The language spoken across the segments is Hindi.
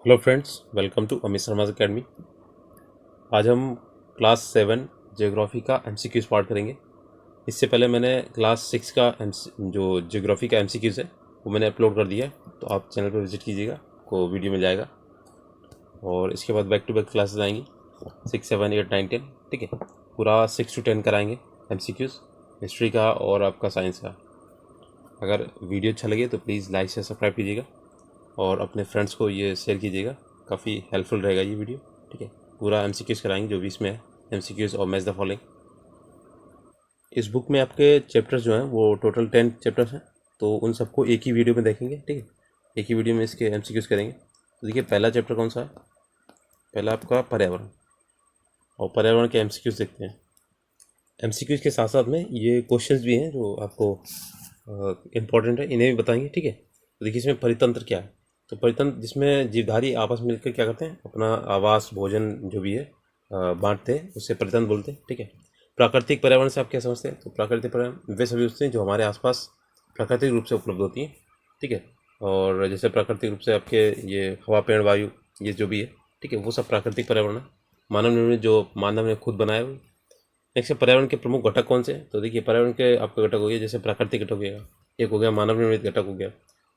Hello friends, welcome to Amit Sharma academy. आज हम क्लास 7 जियोग्राफी का एमसीक्यूज पार्ट करेंगे। इससे पहले मैंने क्लास 6 का जो जियोग्राफी का एमसीक्यूज है वो मैंने अपलोड कर दिया है, तो आप चैनल पर विजिट कीजिएगा, को वीडियो मिल जाएगा। और इसके बाद बैक टू बैक क्लासेस आएंगी 6, 7, 8, 9, 10। ठीक है, पूरा 6 to 10 कराएंगे एमसीक्यूज हिस्ट्री का और आपका साइंस का। अगर वीडियो अच्छा लगे तो प्लीज़ लाइक से सब्सक्राइब कीजिएगा और अपने फ्रेंड्स को ये शेयर कीजिएगा, काफ़ी हेल्पफुल रहेगा ये वीडियो। ठीक है, पूरा एमसीक्यूज़ कराएंगे जो भी इसमें है, एमसीक्यूज़ और मैच द फॉलोइंग। इस बुक में आपके चैप्टर्स जो हैं वो टोटल 10 चैप्टर्स हैं, तो उन सबको एक ही वीडियो में देखेंगे। ठीक है, एक ही वीडियो में इसके एमसीक्यूज़ करेंगे। तो देखिए, पहला चैप्टर कौन सा है? पहला आपका पर्यावरण, और पर्यावरण के एमसीक्यूज़ देखते हैं। एमसीक्यूज़ के साथ साथ में ये क्वेश्चंस भी हैं जो आपको इम्पोर्टेंट है, इन्हें भी बताएंगे। ठीक है, तो देखिए इसमें परितंत्र क्या है। तो परितंत्र जिसमें जीवधारी आपस में मिलकर क्या करते हैं, अपना आवास भोजन जो भी है बांटते हैं, उससे परितंत्र बोलते हैं। ठीक है, प्राकृतिक पर्यावरण से आप क्या समझते हैं? तो प्राकृतिक पर्यावरण वे सभी वस्तुएं जो हमारे आसपास प्राकृतिक रूप से उपलब्ध होती हैं। ठीक है, और जैसे प्राकृतिक रूप से आपके ये हवा पेड़ वायु ये जो भी है, ठीक है, वो सब प्राकृतिक पर्यावरण है। मानव निर्मित जो मानव ने खुद बनाया हुआ। नेक्स्ट है पर्यावरण के प्रमुख घटक कौन से हैं? तो देखिए पर्यावरण के आपके घटक हो गए, जैसे प्राकृतिक घटक हो गया, एक हो गया मानव निर्मित घटक हो गया,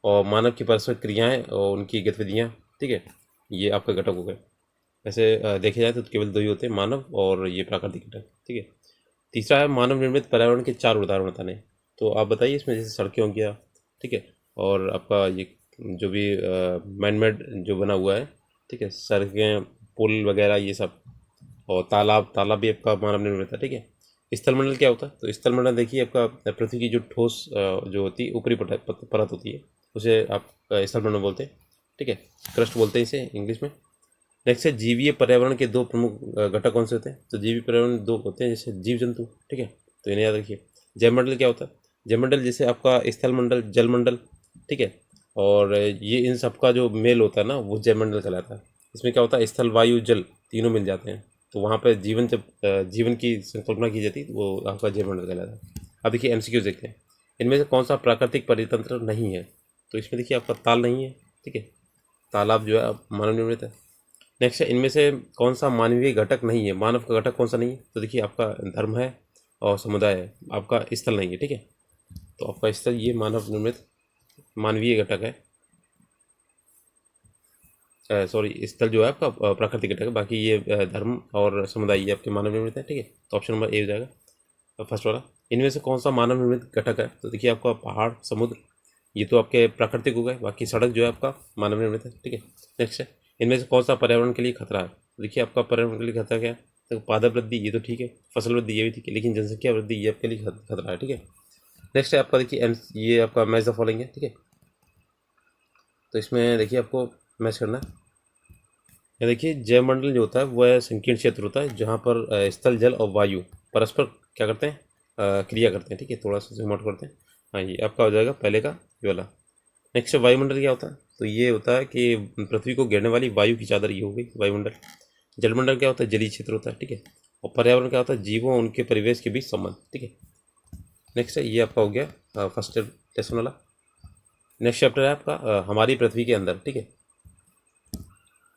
और मानव की परस्पर क्रियाएं और उनकी गतिविधियां। ठीक है, ये आपके घटक हो गए। वैसे देखे जाए तो केवल दो ही होते हैं, मानव और ये प्राकृतिक घटक। ठीक है, तीसरा है मानव निर्मित पर्यावरण के 4 उदाहरण बताने। तो आप बताइए इसमें, जैसे सड़कें हो गया, ठीक है, और आपका ये जो भी मैन मेड जो बना हुआ है, ठीक है, सड़कें पुल वगैरह ये सब, और तालाब तालाब भी आपका मानव निर्मित है। ठीक है, स्थलमंडल क्या होता है? तो स्थलमंडल देखिए आपका पृथ्वी की जो ठोस जो होती है ऊपरी परत होती है, उसे आप स्थलमंडल बोलते हैं। ठीक है, क्रस्ट बोलते हैं इसे इंग्लिश में। नेक्स्ट है जीवीय पर्यावरण के दो प्रमुख घटक कौन से होते हैं? तो जीवीय पर्यावरण दो होते हैं, जैसे जीव जंतु। ठीक है, तो इन्हें याद रखिए। जैवमंडल क्या होता है? जैवमंडल जैसे आपका स्थलमंडल, जलमंडल। ठीक है, और ये इन सबका जो मेल होता है ना, वो जैवमंडल कहलाता है। इसमें क्या होता है, स्थल वायु जल तीनों मिल जाते हैं, तो वहाँ पे जीवन जब जीवन की संकल्पना की जाती है तो वो आपका जैवमंडल कहलाता है। अब देखिए एमसीक्यू देखते हैं, इनमें से कौन सा प्राकृतिक परितंत्र नहीं है? तो इसमें देखिए आपका ताल नहीं है। ठीक है, तालाब जो है मानव निर्मित है। नेक्स्ट है इनमें से कौन सा मानवीय घटक नहीं है? मानव का घटक कौन सा नहीं है? तो देखिए आपका धर्म है और समुदाय है, आपका स्थल नहीं है। ठीक है, तो आपका स्थल ये मानव निर्मित मानवीय घटक है। सॉरी, स्थल जो है आपका प्राकृतिक घटक है, बाकी ये धर्म और समुदाय ये आपके मानव निर्मित है। ठीक है, तो ऑप्शन नंबर ए हो जाएगा फर्स्ट वाला। इनमें से कौन सा मानव निर्मित घटक है? तो देखिए आपका पहाड़ समुद्र ये तो आपके प्राकृतिक हो गए, बाकी सड़क जो है आपका मानव निर्मित है। ठीक है, नेक्स्ट है इनमें से कौन सा पर्यावरण के लिए खतरा है? तो देखिए आपका पर्यावरण के लिए खतरा क्या है? तो पादप वृद्धि ये तो ठीक है, फसल वृद्धि ये भी ठीक है, लेकिन जनसंख्या वृद्धि ये आपके लिए खतरा है। ठीक है, नेक्स्ट है आपका देखिए ये आपका मैच द फॉलोइंग है। ठीक है, तो इसमें देखिए आपको मैच करना है। या देखिए जैवमंडल जो होता है वह संकीर्ण क्षेत्र होता है जहाँ पर स्थल जल और वायु परस्पर क्या करते हैं, क्रिया करते हैं। ठीक है, थोड़ा सा जूम आउट करते हैं। हाँ, ये आपका हो जाएगा पहले का ये वाला। नेक्स्ट वायुमंडल क्या होता है? तो ये होता है कि पृथ्वी को घेरने वाली वायु की चादर, ये हो गई वायुमंडल। जलमंडल क्या होता है? जलीय क्षेत्र होता है। ठीक है, और पर्यावरण क्या होता है? जीवों और उनके परिवेश के बीच संबंध। ठीक है, नेक्स्ट है ये आपका हो गया फर्स्ट लेसन वाला। नेक्स्ट चैप्टर है आपका हमारी पृथ्वी के अंदर। ठीक है,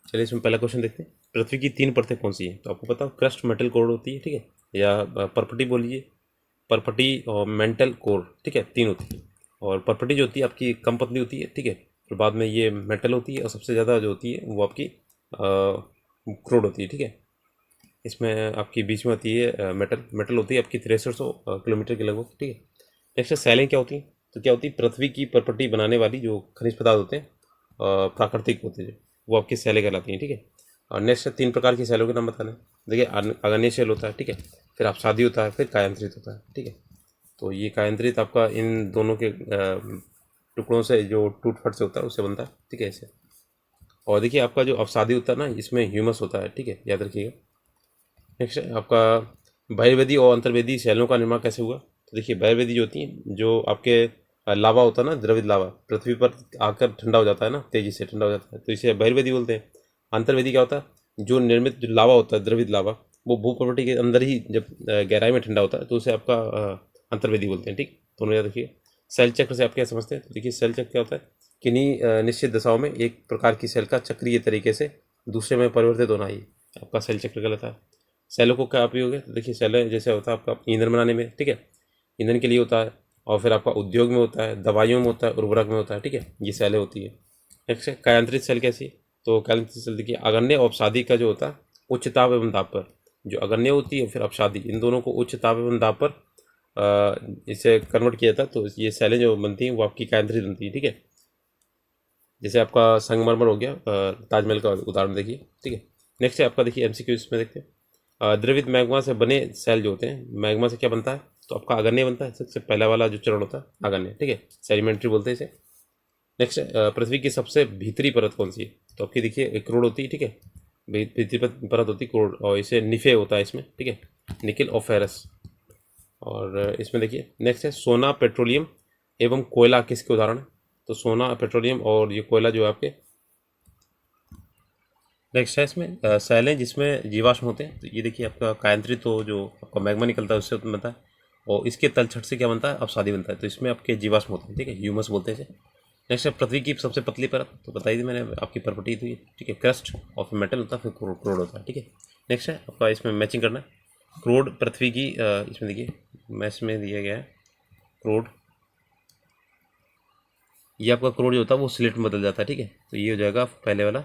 चलिए इसमें पहला क्वेश्चन देखते हैं। पृथ्वी की 3 परतें कौन सी हैं? तो आपको पता हो, क्रस्ट मेटल कोर होती है। ठीक है, या परपटी बोलिए, परपटी और मेंटल कोर। ठीक है, 3 होती है, और परपटी जो होती है आपकी कम पतली होती है। ठीक है, फिर बाद में ये मेटल होती है, और सबसे ज़्यादा जो होती है वो आपकी क्रोड होती है। ठीक है, इसमें आपकी बीच में होती है मेटल मेटल होती है आपकी 6300 किलोमीटर के लगभग। ठीक है, नेक्स्ट सैलें क्या होती हैं? तो क्या होती है, पृथ्वी की परपटी बनाने वाली जो खनिज पदार्थ होते हैं प्राकृतिक होते हैं, वो आपकी सैलें कहलाती हैं। ठीक है, और नेक्स्ट 3 प्रकार की सैलों के नाम बताना है। देखिए अग्नेय शैल होता है। ठीक है, फिर अपसादी होता है, फिर कायांतरित होता है। ठीक है, तो ये कायांतरित आपका इन दोनों के टुकड़ों से जो टूट फट से होता है उससे बनता है। ठीक है, ऐसे। और देखिए आपका जो अपसादी होता है ना, इसमें ह्यूमस होता है। ठीक है, याद रखिएगा। नेक्स्ट है आपका बहिर्वेदी और अंतर्वेदी शैलों का निर्माण कैसे हुआ? तो देखिए बहिर्वेदी जो होती हैं, जो आपके लावा होता है ना, द्रवित लावा पृथ्वी पर आकर ठंडा हो जाता है ना, तेजी से ठंडा हो जाता है, तो इसे बहिर्वेदी बोलते हैं। अंतर्वेदी क्या होता है? जो निर्मित जो लावा होता है, द्रवित लावा, वो भूप्रवृत्ति के अंदर ही जब गहराई में ठंडा होता है तो उसे आपका अंतर्वेदी बोलते हैं। ठीक, दोनों याद रखिए। सेल चक्र से आप क्या समझते हैं? तो देखिए सेल चक्र क्या होता है? किन्हीं निश्चित दशाओं में एक प्रकार की सेल का चक्रीय तरीके से दूसरे में परिवर्तित होना ही आपका सेल चक्र कहलाता है। सेलों को क्या उपयोग है? तो देखिए, सेल जैसे होता है आपका ईंधन बनाने में, ठीक है, ईंधन के लिए होता है, और फिर आपका उद्योग में होता है, दवाइयों में होता है, उर्वरक में होता है, ठीक है, ये सेलें होती है। नेक्स्ट है कायांतरित सेल कैसी? तो कायांतरित सेल देखिए, अगन्य और अपसादी का जो होता है उच्च ताप एवं दाब पर, जो अगन्य होती है फिर अपसादी, इन दोनों को उच्च ताप एवं दाब पर इसे कन्वर्ट किया जाता है, तो ये सेलें जो बनती हैं वो आपकी कायांतरित बनती है, ठीक है। जैसे आपका संगमरमर हो गया, ताजमहल का उदाहरण देखिए, ठीक है। नेक्स्ट है आपका देखिए एमसीक्यू, इसमें देखते हैं द्रवित मैग्मा से बने सेल जो होते हैं, मैग्मा से क्या बनता है? तो आपका अगन्य बनता है, सबसे पहला वाला जो चरण होता है अगन्य, ठीक है, सेडिमेंट्री बोलते हैं इसे। नेक्स्ट पृथ्वी की सबसे भीतरी परत कौन सी है? तो आपकी देखिए एक करोड़ होती है, ठीक है, भीतरी परत होती है करोड़, और इसे निफे होता है इसमें, ठीक है, निकिल और फेरस। और इसमें देखिए नेक्स्ट है सोना, पेट्रोलियम एवं कोयला किसके उदाहरण है? तो सोना, पेट्रोलियम और ये कोयला जो है आपके। नेक्स्ट है इसमें सेलें जिसमें जीवाश्म होते हैं, तो ये देखिए आपका कायांतरित तो जो आपका मैग्मा निकलता है उससे बनता है, और इसके तलछट से क्या बनता है? अपसादी बनता है, तो इसमें आपके जीवाश्म होते हैं, ठीक है, ह्यूमस बोलते हैं इसे। नेक्स्ट है पृथ्वी की सबसे पतली परत, तो बताई थी मैंने आपकी प्रॉपर्टी थी, ठीक है, क्रस्ट, और फिर मेटल होता है, फिर क्रोड होता है, ठीक है। नेक्स्ट है आपका इसमें मैचिंग करना है, क्रोड पृथ्वी की इसमें देखिए मैच में दिया गया है क्रोड, ये आपका क्रोड जो होता है वो स्लेट में बदल जाता है, ठीक है, तो ये हो जाएगा पहले वाला,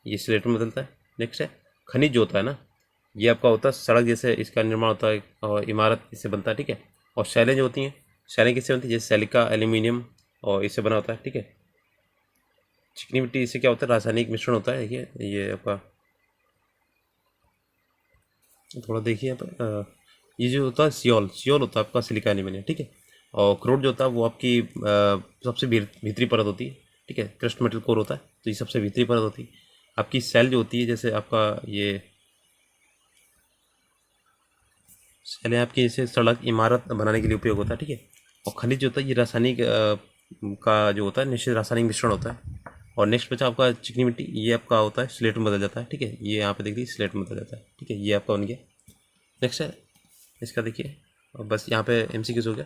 ये स्लेट में बदलता है। नेक्स्ट है खनिज जो होता है ना, ये आपका होता है सड़क जैसे इसका निर्माण होता है, और इमारत इससे बनता है, ठीक है। और शैलें जो होती हैं, शैलें किससे बनती है? जैसे सिलिका, एल्यूमिनियम, और इससे बना होता है, ठीक है। चिकनी मिट्टी, इससे क्या होता है? रासायनिक मिश्रण होता है, देखिए ये आपका थोड़ा देखिए यहाँ पर ये जो होता है सियोल, सियोल होता है आपका सिलिका, एल्यूमिनियम, ठीक है। और क्रोड जो होता है वो आपकी सबसे भीतरी परत होती है, ठीक है, क्रस्ट मेटल कोर होता है, तो ये सबसे भीतरी परत होती है। आपकी सेल जो होती है, जैसे आपका ये सेलें आपकी जैसे सड़क, इमारत बनाने के लिए उपयोग होता है, ठीक है। और खनिज जो होता है ये रासायनिक का जो होता है निश्चित रासायनिक मिश्रण होता है। और नेक्स्ट बचा आपका चिकनी मिट्टी, ये आपका होता है स्लेट में बदल जाता है, ठीक है, ये यहाँ पे देखिए स्लेट में बदल जाता है, ठीक है, ये आपका बन गया। नेक्स्ट है इसका देखिए, और बस यहाँ पे एमसीक्यूज हो गया।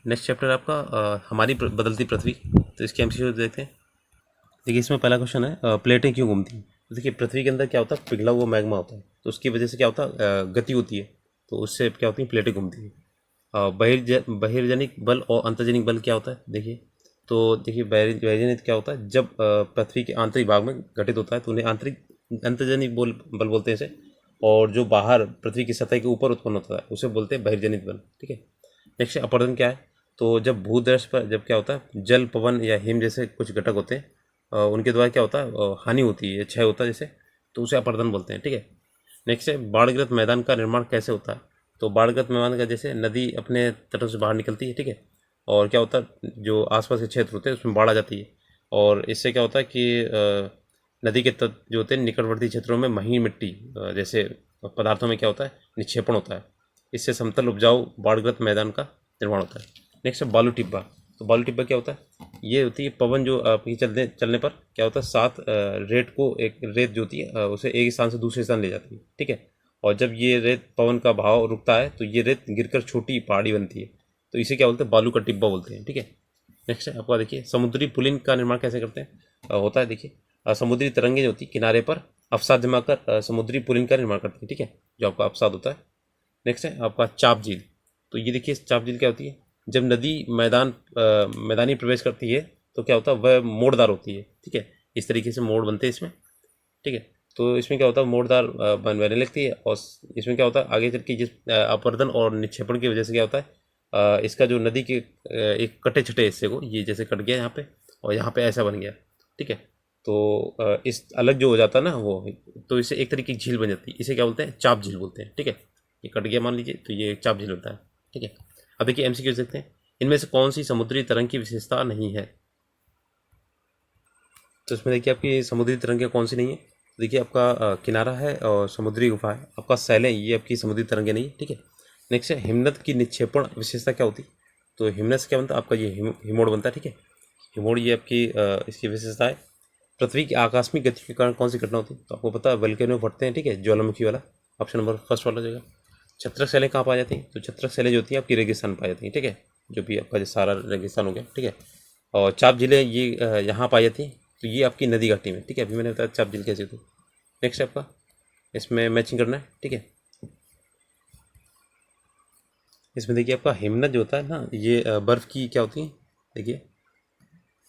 नेक्स्ट चैप्टर आपका हमारी बदलती पृथ्वी, तो इसके एमसीक्यूज देखते हैं। देखिए इसमें पहला क्वेश्चन है प्लेटें क्यों घूमती हैं? तो देखिए पृथ्वी के अंदर क्या होता है? पिघला हुआ मैग्मा होता है, तो उसकी वजह से क्या होता है? गति होती है, तो उससे क्या होती है? प्लेटें घूमती हैं। बहिर्जनिक बल और अंतर्जनिक बल क्या होता है? देखिए, तो देखिए बहिर्जनिक क्या होता है? जब पृथ्वी के आंतरिक भाग में घटित होता है तो उन्हें अंतर्जनिक बल बोलते हैं इसे। और जो बाहर पृथ्वी की सतह के ऊपर उत्पन्न होता है उसे बोलते हैं बहिर्जनित बल, ठीक है। नेक्स्ट अपरदन क्या है? तो जब भूदर्श पर जब क्या होता है? जल, पवन या हिम जैसे कुछ घटक होते हैं, उनके द्वारा क्या होता है? हानि होती है, क्षय होता है जैसे, तो उसे अपरदन बोलते हैं, ठीक है। नेक्स्ट है बाढ़ग्रस्त मैदान का निर्माण कैसे होता है? तो बाढ़ग्रस्त मैदान का जैसे नदी अपने तटों से बाहर निकलती है, ठीक है, और क्या होता है? जो आसपास के क्षेत्र होते हैं उसमें बाढ़ आ जाती है, और इससे क्या होता है कि नदी के तट जो होते हैं निकटवर्ती क्षेत्रों में महीन मिट्टी जैसे पदार्थों में क्या होता है? निक्षेपण होता है, इससे समतल उपजाऊ बाढ़ग्रस्त मैदान का निर्माण होता है। नेक्स्ट है बालू टिब्बा, तो बालू टिब्बा क्या होता है? ये होती है पवन जो आपकी चलने पर क्या होता है? सात रेत को, एक रेत जो होती है उसे एक स्थान से दूसरे स्थान ले जाती है, ठीक है। और जब ये रेत पवन का भाव रुकता है तो ये रेत गिरकर छोटी पहाड़ी बनती है, तो इसे क्या बोलते हैं? बालू का टिब्बा बोलते हैं, ठीक है। नेक्स्ट है आपका देखिए समुद्री पुलिन का निर्माण कैसे करते हैं? होता है देखिए समुद्री तरंगे जो होती है किनारे पर अवसाद जमा कर समुद्री पुलिन का निर्माण करती है, ठीक है, जो आपका अवसाद होता है। नेक्स्ट है आपका चाप झील, तो ये देखिए चाप झील क्या होती है? जब नदी मैदानी प्रवेश करती है तो क्या होता है? वह मोड़दार होती है, ठीक है, इस तरीके से मोड़ बनते हैं इसमें, ठीक है। तो इसमें क्या होता है? मोड़दार बनने लगती है, और इसमें क्या होता है? आगे चल के जिस अपरदन और निक्षेपण की वजह से क्या होता है? इसका जो नदी के एक कटे छटे हिस्से को, ये जैसे कट गया यहाँ पे, और यहाँ पे ऐसा बन गया, ठीक है, तो इस अलग जो हो जाता है ना वो, तो इसे एक तरीके की झील बन जाती है, इसे क्या बोलते हैं? चाप झील बोलते हैं, ठीक है। ये कट गया मान लीजिए, तो ये एक चाप झील होता है, ठीक है। अब देखिए एमसीक्यू देखते हैं, इनमें से कौन सी समुद्री तरंग की विशेषता नहीं है? तो इसमें देखिए आपकी समुद्री तरंगें कौन सी नहीं है? देखिए आपका किनारा है और समुद्री गुफा है, आपका सैलें, ये आपकी समुद्री तरंगें नहीं है, ठीक है। नेक्स्ट है हिमनद की निक्षेपण विशेषता क्या होती है? तो हिमनद से क्या बनता है? आपका ये हिमोड़ बनता है, ठीक है, हिमोड़, ये आपकी इसकी विशेषता है। पृथ्वी की आकस्मिक गति के कारण कौन सी घटना होती है? तो आपको पता है वल्केनो फटते हैं, ठीक है, ज्वालामुखी वाला, ऑप्शन नंबर फर्स्ट वाला जगह। छत्रक शैलें कहाँ पाई जाती हैं? तो छत्रक शैलें जो होती हैं आपकी रेगिस्तान पाई जाती हैं, ठीक है, जो भी आपका जो सारा रेगिस्तान हो गया, ठीक है। और चाप झीलें ये यहाँ पाई जाती हैं, तो ये आपकी नदी घाटी में, ठीक है। अभी मैंने बताया चाप झील कैसी होती है। नेक्स्ट आपका इसमें मैचिंग करना है, ठीक है। इसमें देखिए आपका हिमनद जो होता है ना, ये बर्फ़ की क्या होती है, देखिए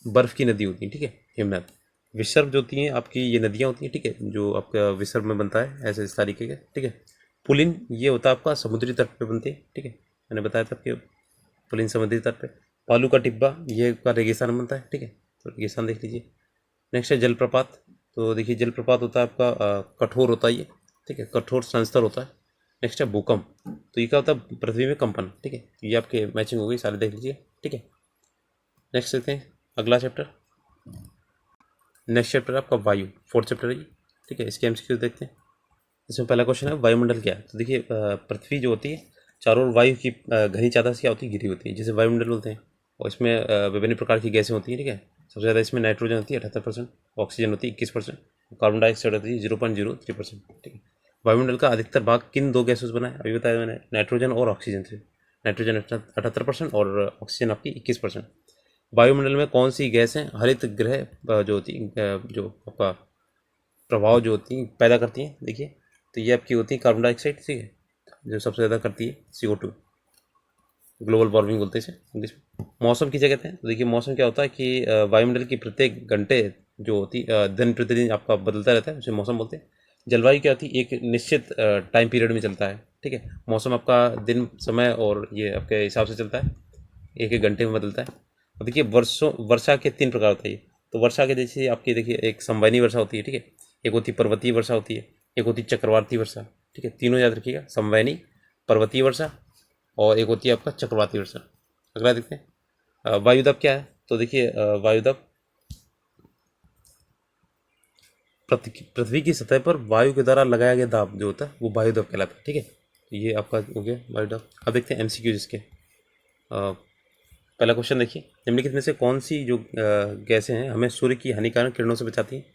बर्फ़ की नदी होती है, ठीक है, हिमनद। विसर्ग जो होती हैं आपकी ये नदियाँ होती हैं, ठीक है, जो आपका विसर्ग में बनता है ऐसे इस तरीके के, ठीक है। पुलिन ये होता है आपका समुद्री तट पे बनते हैं, ठीक है, मैंने बताया था कि पुलिन समुद्री तट पे। बालू का टिब्बा ये आपका रेगिस्तान में बनता है, ठीक है, तो रेगिस्तान देख लीजिए। नेक्स्ट है जलप्रपात। तो देखिए जलप्रपात होता है आपका कठोर होता है ये, ठीक है, कठोर संस्तर होता है। नेक्स्ट है भूकंप। तो ये क्या होता है, पृथ्वी में कंपन, ठीक है। तो ये आपके मैचिंग हो गई, सारे देख लीजिए, ठीक है। नेक्स्ट देखते हैं अगला चैप्टर। नेक्स्ट चैप्टर आपका वायु, फोर्थ चैप्टर है ये, ठीक है। इसके एमसीक्यू देखते हैं। इसमें पहला क्वेश्चन है वायुमंडल क्या है। तो देखिए पृथ्वी जो होती है चारों ओर वायु की घनी चादर से क्या होती है, घिरी होती है, जिसे वायुमंडल बोलते हैं। और इसमें विभिन्न प्रकार की गैसें होती हैं, ठीक है। सबसे ज़्यादा इसमें नाइट्रोजन होती है 78%, ऑक्सीजन होती है 21%, कार्बन डाइऑक्साइड होती है 0.03%, ठीक है। वायुमंडल का अधिकतर भाग किन दो गैसों से बना है, अभी बताया मैंने, नाइट्रोजन और ऑक्सीजन से। नाइट्रोजन 78% और ऑक्सीजन आपकी 21%। वायुमंडल में कौन सी गैस है हरित गृह जो होती है जो आपका प्रभाव जो होती हैं पैदा करती हैं, देखिए तो ये आपकी होती है कार्बन डाइऑक्साइड, ठीक है, जो सबसे ज़्यादा करती है CO2, ग्लोबल वार्मिंग बोलते हैं इसे इंग्लिश में। मौसम किसे कहते हैं, तो देखिए मौसम क्या होता है कि वायुमंडल की प्रत्येक घंटे जो होती दिन प्रतिदिन आपका बदलता रहता है, उसे मौसम बोलते हैं। जलवायु क्या होती है, एक निश्चित टाइम पीरियड में चलता है, ठीक है। मौसम आपका दिन समय और ये आपके हिसाब से चलता है, एक एक घंटे में बदलता है। और देखिए वर्षा के 3 प्रकार होता है ये। तो वर्षा के जैसे आपकी देखिए एक संवहनी वर्षा होती है, ठीक है, एक होती पर्वतीय वर्षा होती है, एक होती चक्रवाती वर्षा, ठीक है। तीनों याद रखिएगा, संवहनी, पर्वतीय वर्षा और एक होती है आपका चक्रवाती वर्षा। अगला देखते हैं वायुदाब क्या है। तो देखिए वायुदाब पृथ्वी की सतह पर वायु के द्वारा लगाया गया दाब जो होता है वो वायुदाब कहलाता है, ठीक है। तो ये आपका हो गया वायुदाब। अब देखते हैं एमसीक्यू इसके। पहला क्वेश्चन देखिए, निम्नलिखित में से कौन सी जो गैसें हैं हमें सूर्य की हानिकारक किरणों से बचाती हैं।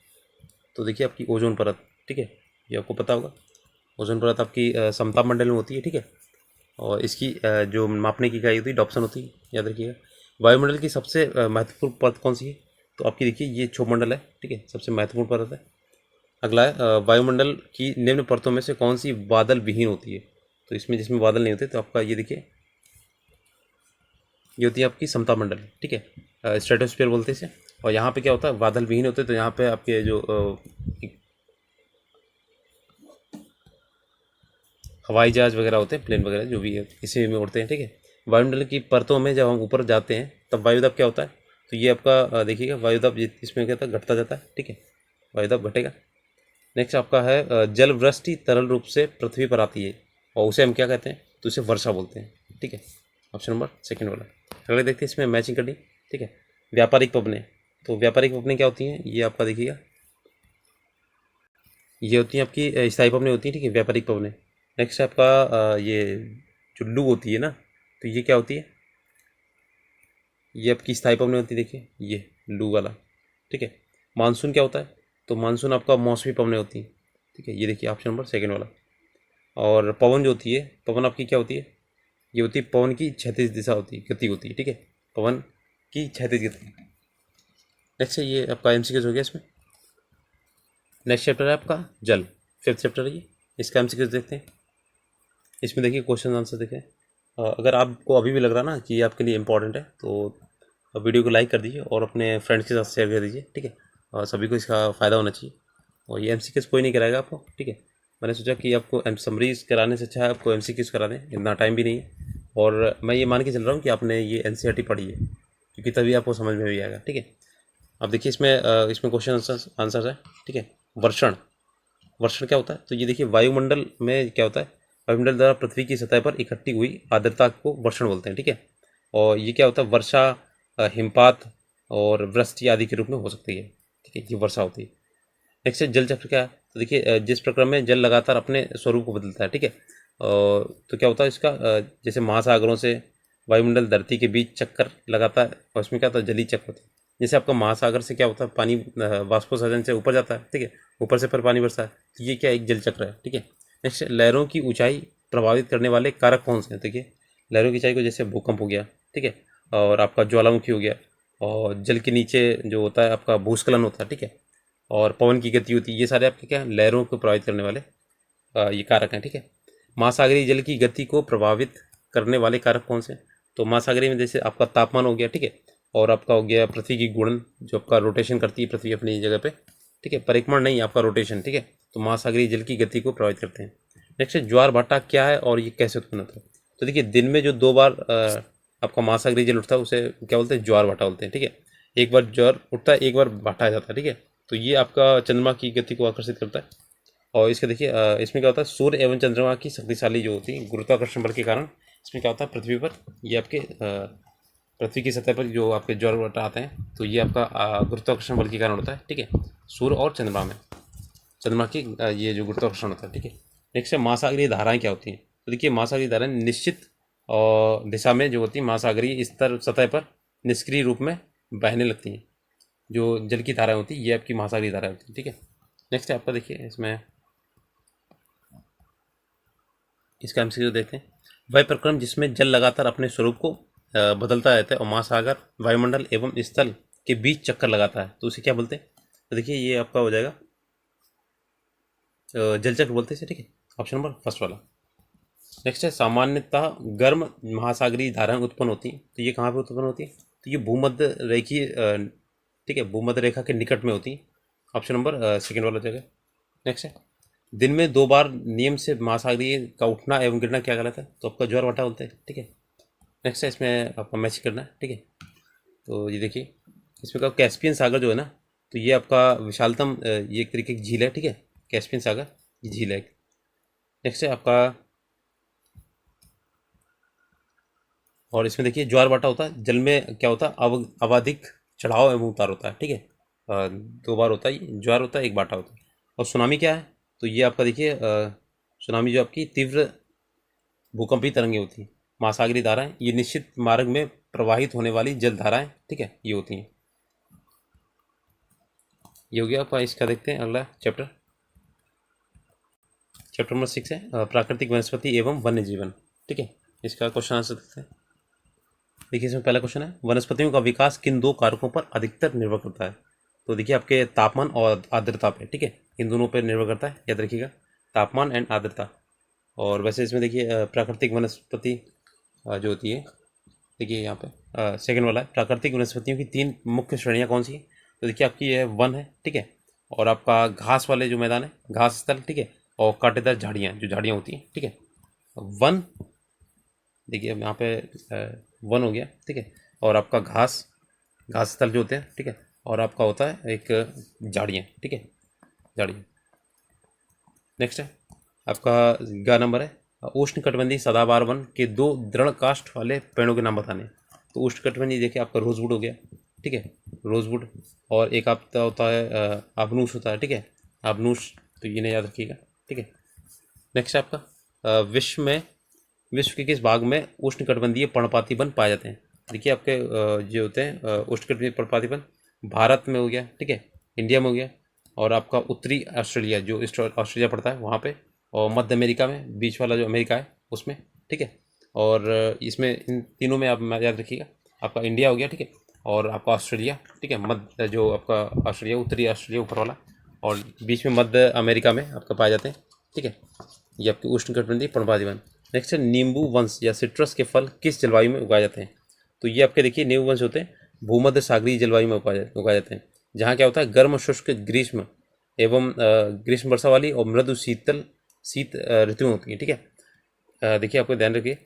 तो देखिए आपकी ओजोन परत, ठीक है, ये आपको पता होगा। ओजोन परत आपकी समताप मंडल में होती है, ठीक है। और इसकी जो मापने की इकाई होती है डॉप्सन होती है, याद रखिएगा। वायुमंडल की सबसे महत्वपूर्ण परत कौन सी है, तो आपकी देखिए ये क्षोभमंडल है, ठीक है, सबसे महत्वपूर्ण परत है। अगला है वायुमंडल की निम्न परतों में से कौन सी बादल विहीन होती है। तो इसमें जिसमें बादल नहीं होते तो आपका ये देखिए ये होती है आपकी समताप मंडल, ठीक है, स्ट्रेटोस्फीयर बोलते हैं इसे। और यहाँ पे क्या होता है, बादल विहीन होते हैं, तो यहाँ पे आपके जो हवाई जहाज वगैरह होते हैं, प्लेन वगैरह जो भी है इसी में उड़ते हैं, ठीक है। वायुमंडल की परतों में जब हम ऊपर जाते हैं तब वायुदाब क्या होता है, तो ये आपका देखिएगा वायुदाब इसमें क्या होता है, घटता जाता है, ठीक है, वायुदाब घटेगा। नेक्स्ट आपका है जल वृष्टि तरल रूप से पृथ्वी पर आती है और उसे हम क्या कहते हैं, तो उसे वर्षा बोलते हैं, ठीक है, ऑप्शन नंबर सेकंड वाला। अगले देखते हैं इसमें मैचिंग करनी, ठीक है। व्यापारिक पवनें। तो व्यापारिक पवनें क्या होती हैं, ये आपका देखिएगा ये होती हैं आपकी स्थायी पवनें होती हैं, ठीक है, व्यापारिक पवनें। नेक्स्ट आपका ये जो लू होती है ना, तो ये क्या होती है, ये आपकी स्थायी पवनें होती है, देखिए ये लू वाला, ठीक है। मानसून क्या होता है, तो मानसून आपका मौसमी पवनें होती हैं, ठीक है, ये देखिए ऑप्शन नंबर सेकंड वाला। और पवन जो होती है, पवन आपकी क्या होती है, ये होती है पवन की क्षैतिज दिशा होती है, गति होती है, ठीक है, पवन की क्षैतिज गति। नेक्स्ट है ये आपका एमसीक्यूज हो गया इसमें। नेक्स्ट चैप्टर है आपका जल, फिफ्थ चैप्टर है ये, इसका एमसीक्यूज देखते हैं। इसमें देखिए क्वेश्चन आंसर देखें। अगर आपको अभी भी लग रहा ना कि ये आपके लिए इंपॉर्टेंट है तो वीडियो को लाइक कर दीजिए और अपने फ्रेंड्स के साथ शेयर कर दीजिए, ठीक है, और सभी को इसका फ़ायदा होना चाहिए। और ये एमसीक्यूज कोई नहीं कराएगा आपको, ठीक है, मैंने सोचा कि आपको समरीज कराने से अच्छा है आपको एमसीक्यूज करा दें, इतना टाइम भी नहीं है। और मैं ये मान के चल रहा हूँ कि आपने ये एनसीईआरटी पढ़ी है, क्योंकि तभी आपको समझ में भी आएगा, ठीक है। अब देखिए इसमें क्वेश्चन आंसर है, ठीक है। वर्षण, वर्षण क्या होता है, तो ये देखिए वायुमंडल में क्या होता है, वायुमंडल द्वारा पृथ्वी की सतह पर इकट्ठी हुई आर्द्रता को वर्षण बोलते हैं, ठीक है। और ये क्या होता है, वर्षा, हिमपात और वृष्टि आदि के रूप में हो सकती है, ठीक है, ये वर्षा होती है। नेक्स्ट है जल चक्र क्या है, तो देखिए जिस प्रक्रम में जल लगातार अपने स्वरूप को बदलता है, ठीक है। तो क्या होता है इसका जैसे महासागरों से वायुमंडल धरती के बीच चक्कर लगाता है, और उसमें क्या होता है जलीय चक्र होता है। जैसे आपका महासागर से क्या होता है, पानी वाष्पोत्सर्जन से ऊपर जाता है, ठीक है, ऊपर से फिर पानी बरसा है, तो ये क्या एक जल चक्र है, ठीक है। नेक्स्ट लहरों की ऊंचाई प्रभावित करने वाले कारक कौन से हैं, देखिए लहरों की ऊंचाई को जैसे भूकंप हो गया, ठीक है, और आपका ज्वालामुखी हो गया, और जल के नीचे जो होता है आपका भूस्खलन होता है, ठीक है, और पवन की गति होती है। ये सारे आपके क्या लहरों को प्रभावित करने वाले ये कारक हैं, ठीक है। महासागरीय जल की गति को प्रभावित करने वाले कारक कौन से हैं? तो महासागरीय में जैसे आपका तापमान हो गया, ठीक है, और आपका हो गया पृथ्वी की घूर्णन जो आपका रोटेशन करती है पृथ्वी अपनी जगह पे, ठीक है, परिक्रमण नहीं, आपका रोटेशन, ठीक है। तो महासागरीय जल की गति को प्रभावित करते हैं। नेक्स्ट है ज्वार भाटा क्या है और ये कैसे उत्पन्न होता है? तो देखिए दिन में जो 2 बार आपका महासागरीय जल उठता है उसे क्या बोलते हैं? ज्वार भाटा बोलते हैं, ठीक है। एक बार ज्वार उठता है, एक बार भाटा आ जाता है, ठीक है। तो ये आपका चंद्रमा की गति को आकर्षित करता है। और इसके देखिए इसमें क्या होता है, सूर्य एवं चंद्रमा की शक्तिशाली जो होती है गुरुत्वाकर्षण बल के कारण इसमें क्या होता है, पृथ्वी पर ये आपके पृथ्वी की सतह पर जो आपके ज्वार भाटा आते हैं तो ये आपका गुरुत्वाकर्षण बल के कारण होता है, ठीक है, सूर्य और चंद्रमा में, चंद्रमा की ये जो गुरुत्वाकर्षण होता है, ठीक है। नेक्स्ट है महासागरीय धाराएं क्या होती हैं? तो देखिए महासागरीय धाराएं निश्चित दिशा में जो होती है महासागरीय स्तर सतह पर निष्क्रिय रूप में बहने लगती हैं। जो जल की धाराएं होती है ये आपकी महासागरीय धाराएं होती हैं, ठीक है। नेक्स्ट है आपका देखिए इसमें इसका एमसीक्यू देखते हैं। वह प्रक्रम जिसमें जल लगातार अपने स्वरूप को बदलता रहता है और महासागर वायुमंडल एवं स्थल के बीच चक्कर लगाता है तो उसे क्या बोलते हैं? तो देखिए ये आपका हो जाएगा जल चक्र बोलते हैं, ठीक है, ऑप्शन नंबर फर्स्ट वाला। नेक्स्ट है सामान्यतः गर्म महासागरीय धाराएं उत्पन्न होती हैं तो ये कहाँ पे उत्पन्न होती है? तो ये भूमध्य रेखीय ठीक है, भूमध्य रेखा के निकट में होती है, ऑप्शन नंबर सेकेंड वाला जगह। नेक्स्ट है दिन में 2 बार नियम से महासागरीय का उठना एवं गिरना क्या कहलाता है? तो आपका ज्वार भाटा बोलते हैं, ठीक है। नेक्स्ट है इसमें आपका मैच करना है, ठीक है। तो ये देखिए इसमें का कैस्पियन सागर जो है ना तो ये आपका विशालतम ये एक तरीके की झील है, ठीक है, कैस्पियन सागर ये झील है। नेक्स्ट है आपका और इसमें देखिए ज्वार भाटा होता है जल में क्या होता है अवाधिक चढ़ाव एवं उतार होता है, ठीक है। 2 बार होता है ये ज्वार होता है, एक भाटा होता है। और सुनामी क्या है? तो ये आपका देखिए सुनामी जो आपकी तीव्र भूकंपीय तरंगें होती हैं। महासागरीय धाराएं ये निश्चित मार्ग में प्रवाहित होने वाली जल धाराएं, ठीक है, ये होती हैं। ये हो गया आपका। इसका देखते हैं अगला चैप्टर नंबर 6 है प्राकृतिक वनस्पति एवं वन्य जीवन, ठीक है। इसका क्वेश्चन आंसर देखते हैं। देखिए इसमें पहला क्वेश्चन है वनस्पतियों का विकास किन 2 कारकों पर अधिकतर निर्भर करता है? तो देखिए आपके तापमान और आर्द्रता पे, ठीक है, इन दोनों पर निर्भर करता है, याद रखिएगा, तापमान एंड आर्द्रता। और वैसे इसमें देखिए प्राकृतिक वनस्पति जो होती है, देखिए यहाँ पे सेकंड वाला है प्राकृतिक वनस्पतियों की 3 मुख्य श्रेणियाँ कौन सी है? तो देखिए आपकी ये वन है, ठीक है, और आपका घास वाले जो मैदान है घास स्थल, ठीक है, और कांटेदार झाड़ियाँ जो झाड़ियाँ होती हैं, ठीक है। वन देखिए अब यहाँ पे वन हो गया, ठीक है, और आपका घास स्थल जो होते हैं, ठीक है, और आपका होता है एक झाड़ियाँ, ठीक है, झाड़ियाँ। नेक्स्ट है आपका 11 नंबर है उष्णकटिबंधीय सदाबहार वन के 2 दृढ़ काष्ठ वाले पेड़ों के नाम बताने। तो उष्णकटिबंधीय देखिए आपका रोजवुड हो गया, ठीक है, रोजवुड, और एक आपका होता है आबनूस होता है, ठीक है, आबनूस, तो ये नहीं याद रखिएगा, ठीक है। नेक्स्ट है आपका विश्व के किस भाग में उष्णकटिबंधीय पर्णपाती वन पाए जाते हैं? देखिए आपके जो होते हैं उष्णकटिबंधीय पर्णपाती वन भारत में हो गया, ठीक है, इंडिया में हो गया, और आपका उत्तरी ऑस्ट्रेलिया जो ऑस्ट्रेलिया पड़ता है वहाँ पे, और मध्य अमेरिका में बीच वाला जो अमेरिका है उसमें, ठीक है। और इसमें इन तीनों में आप याद रखिएगा आपका इंडिया हो गया, ठीक है, और आपका ऑस्ट्रेलिया, ठीक है, मध्य जो आपका ऑस्ट्रेलिया उत्तरी ऑस्ट्रेलिया ऊपर वाला, और बीच में मध्य अमेरिका में आपका पाए जाते हैं, ठीक है। ये आपके उष्णकटिबंधीय पर्णपाती वन। नेक्स्ट है नींबू वंश या सिट्रस के फल किस जलवायु में उगाए जाते हैं? तो ये आपके देखिए नींबू वंश होते हैं भूमध्य सागरीय जलवायु में उगाए जाते हैं, जहाँ क्या होता है गर्म शुष्क ग्रीष्म एवं ग्रीष्म वर्षा वाली और मृदु शीत ऋतुएं होती हैं, ठीक है। देखिए आपको ध्यान रखिए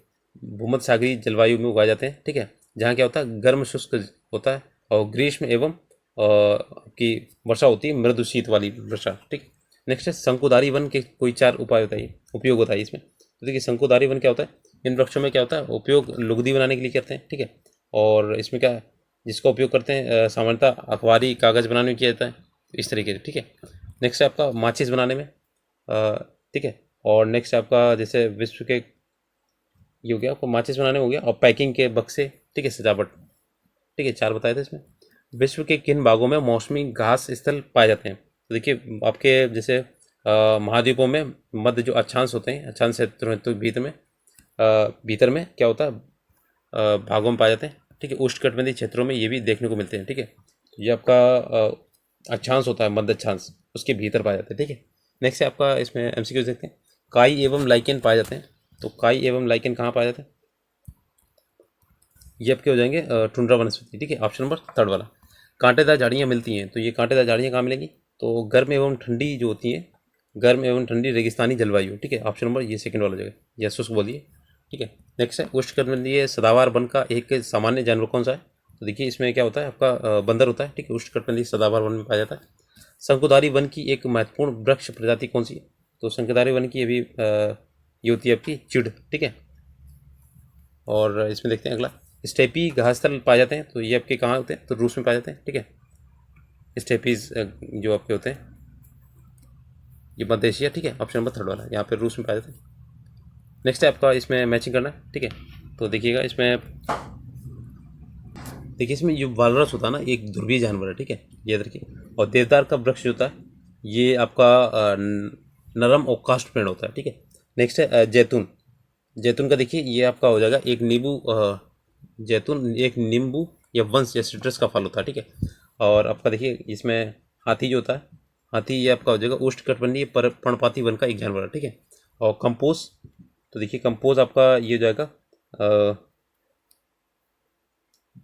भूमध्य सागरीय जलवायु में उगाए जाते हैं, ठीक है, जहाँ क्या होता है गर्म शुष्क होता है और ग्रीष्म एवं की वर्षा होती है मृदु शीत वाली वर्षा, ठीक। नेक्स्ट है शंकुधारी वन के कोई 4 उपाय बताइए, उपयोग होता है इसमें। तो देखिए शंकुधारी वन क्या होता है, इन वृक्षों में क्या होता है उपयोग लुगदी बनाने के लिए करते हैं, ठीक है, और इसमें क्या जिसका उपयोग करते हैं सामान्यतः अखबारी कागज़ बनाने में किया जाता है, इस तरीके से, ठीक है। नेक्स्ट है आपका माचिस बनाने में, ठीक है, और नेक्स्ट आपका जैसे विश्व के ये हो गया आपको माचिस बनाने हो गया, और पैकिंग के बक्से, ठीक है, सजावट, ठीक है, 4 बताए थे इसमें। विश्व के किन भागों में मौसमी घास स्थल पाए जाते हैं? तो देखिए आपके जैसे महाद्वीपों में मध्य जो अक्षांश होते हैं अक्षांश क्षेत्र तो भीतर में क्या होता है भागों में पाए जाते हैं, ठीक है, उष्णकटिबंधीय क्षेत्रों में ये भी देखने को मिलते हैं। ठीक है, ये आपका अक्षांश होता है, मध्य अक्षांश, उसके भीतर पाए जाते हैं। ठीक है, नेक्स्ट है आपका, इसमें एमसीक्यू देखते हैं। काई एवं लाइकेन पाए जाते हैं। तो काई एवं लाइकेन कहाँ पाए जाते हैं? ये आपके हो जाएंगे टुंड्रा वनस्पति। ठीक है, ऑप्शन नंबर थर्ड वाला। कांटेदार झाड़ियाँ मिलती हैं, तो ये कांटेदार झाड़ियाँ कहाँ मिलेंगी? तो गर्म एवं ठंडी जो होती हैं, गर्म एवं ठंडी रेगिस्तानी जलवायु। ठीक है, ऑप्शन नंबर ये सेकंड वाला जगह, यस उसको बोलिए। ठीक है, नेक्स्ट है उष्णकटिबंधीय सदाबहार वन का एक सामान्य जानवर कौन सा है? तो देखिए इसमें क्या होता है, आपका बंदर होता है। ठीक है, उष्णकटिबंधीय सदाबहार वन में पाया जाता है। शंकुधारी वन की एक महत्वपूर्ण वृक्ष प्रजाति कौन सी है? तो शंकुधारी वन की अभी ये होती है आपकी चिड़। ठीक है, और इसमें देखते हैं अगला, स्टेपी घासस्थल पाए जाते हैं। तो ये आपके कहाँ होते हैं? तो रूस में पाए जाते हैं। ठीक है, स्टेपीज जो आपके होते हैं ये मध्य एशिया। ठीक है, ऑप्शन नंबर थर्ड वाला, यहाँ पे रूस में पाए जाते हैं। नेक्स्ट है आपका, इसमें मैचिंग करना है। ठीक है, तो देखिएगा इसमें, देखिए इसमें जो वालरस होता है ना, एक ध्रुवीय जानवर है। ठीक है, याद रखिए। और देवदार का वृक्ष जो होता है ये आपका नरम और काष्ठपूर्ण होता है। ठीक है, नेक्स्ट है जैतून। जैतून का देखिए ये आपका हो जाएगा एक नींबू, जैतून एक नींबू या वंश या सिट्रस का फल होता है। ठीक है, और आपका देखिए इसमें हाथी जो होता है, हाथी ये आपका हो जाएगा उष्णकटिबंधीय पर्णपाती वन का एक जानवर है। ठीक है, और कंपोज, तो देखिए कंपोज आपका ये हो जाएगा